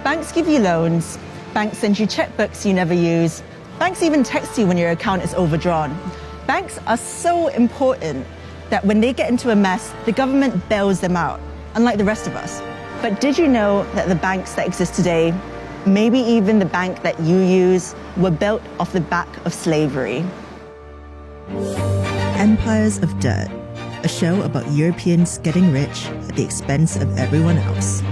Banks give you loans, banks send you checkbooks you never use, banks even text you when your account is overdrawn. Banks are so important that when they get into a mess, the government bails them out, unlike the rest of us. But did you know that the banks that exist today, maybe even the bank that you use, were built off the back of slavery? Empires of Dirt, a show about Europeans getting rich at the expense of everyone else.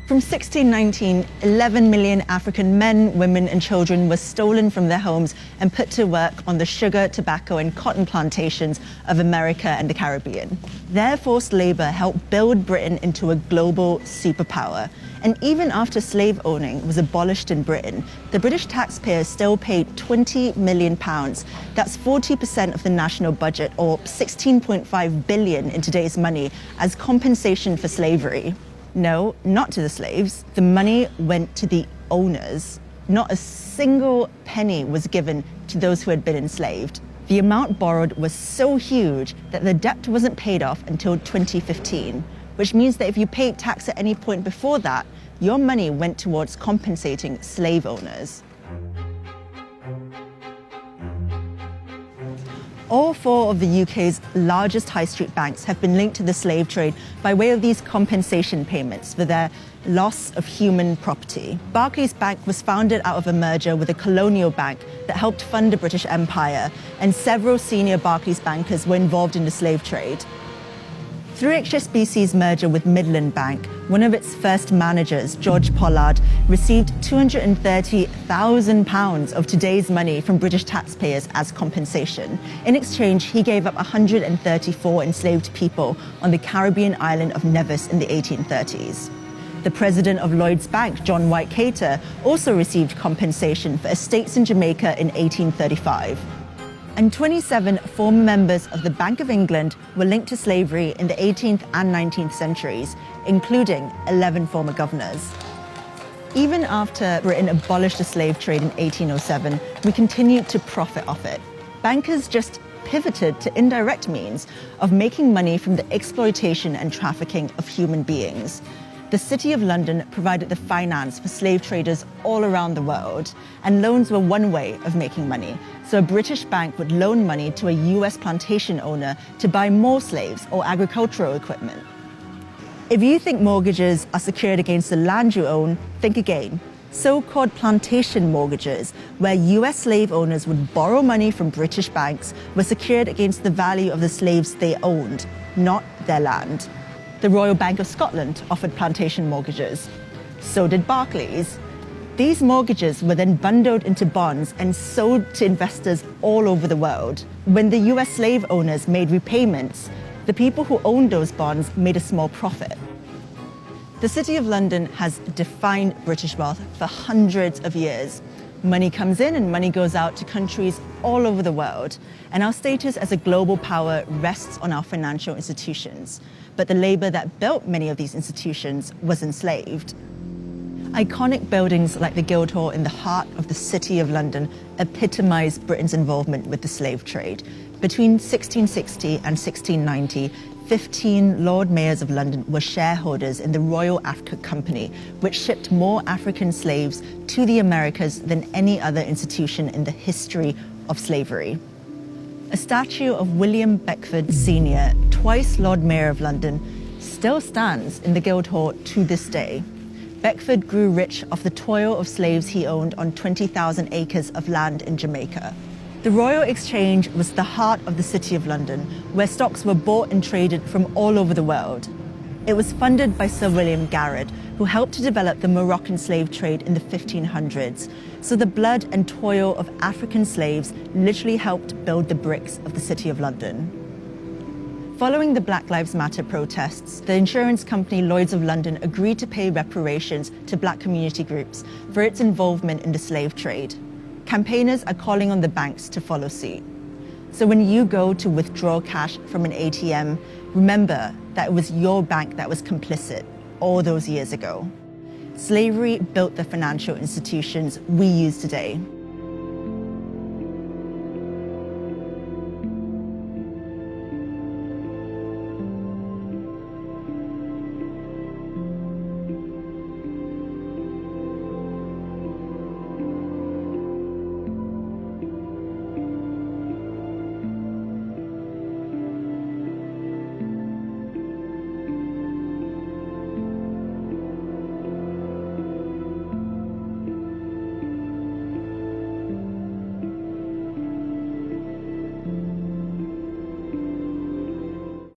From 1619, 11 million African men, women, and children were stolen from their homes and put to work on the sugar, tobacco, and cotton plantations of America and the Caribbean. Their forced labor helped build Britain into a global superpower. And even after slave owning was abolished in Britain, the British taxpayers still paid £20 million. That's 40% of the national budget, or 16.5 billion in today's money, as compensation for slavery. No, not to the slaves. The money went to the owners. Not a single penny was given to those who had been enslaved. The amount borrowed was so huge that the debt wasn't paid off until 2015, which means that if you paid tax at any point before that, your money went towards compensating slave owners. All four of the UK's largest high street banks have been linked to the slave trade by way of these compensation payments for their loss of human property. Barclays Bank was founded out of a merger with a colonial bank that helped fund the British Empire, and several senior Barclays bankers were involved in the slave trade. Through HSBC's merger with Midland Bank, one of its first managers, George Pollard, received £230,000 of today's money from British taxpayers as compensation. In exchange, he gave up 134 enslaved people on the Caribbean island of Nevis in the 1830s. The president of Lloyds Bank, John White Cater, also received compensation for estates in Jamaica in 1835. And 27 former members of the Bank of England were linked to slavery in the 18th and 19th centuries, including 11 former governors. Even after Britain abolished the slave trade in 1807, we continued to profit off it. Bankers just pivoted to indirect means of making money from the exploitation and trafficking of human beings. The City of London provided the finance for slave traders all around the world, and loans were one way of making money. So a British bank would loan money to a US plantation owner to buy more slaves or agricultural equipment. If you think mortgages are secured against the land you own, think again. So-called plantation mortgages, where US slave owners would borrow money from British banks, were secured against the value of the slaves they owned, not their land. The Royal Bank of Scotland offered plantation mortgages. So did Barclays. These mortgages were then bundled into bonds and sold to investors all over the world. When the US slave owners made repayments, the people who owned those bonds made a small profit. The City of London has defined British wealth for hundreds of years. Money comes in and money goes out to countries all over the world, and our status as a global power rests on our financial institutions. But the labor that built many of these institutions was enslaved. Iconic buildings like the Guildhall in the heart of the City of London epitomise Britain's involvement with the slave trade. Between 1660 and 1690, 15 Lord Mayors of London were shareholders in the Royal Africa Company, which shipped more African slaves to the Americas than any other institution in the history of slavery. A statue of William Beckford Sr., twice Lord Mayor of London, still stands in the Guildhall to this day. Beckford grew rich off the toil of slaves he owned on 20,000 acres of land in Jamaica. The Royal Exchange was the heart of the City of London, where stocks were bought and traded from all over the world. It was funded by Sir William Garrard, who helped to develop the Moroccan slave trade in the 1500s. So the blood and toil of African slaves literally helped build the bricks of the City of London. Following the Black Lives Matter protests, the insurance company Lloyds of London agreed to pay reparations to black community groups for its involvement in the slave trade. Campaigners are calling on the banks to follow suit. So when you go to withdraw cash from an ATM, remember that it was your bank that was complicit all those years ago. Slavery built the financial institutions we use today.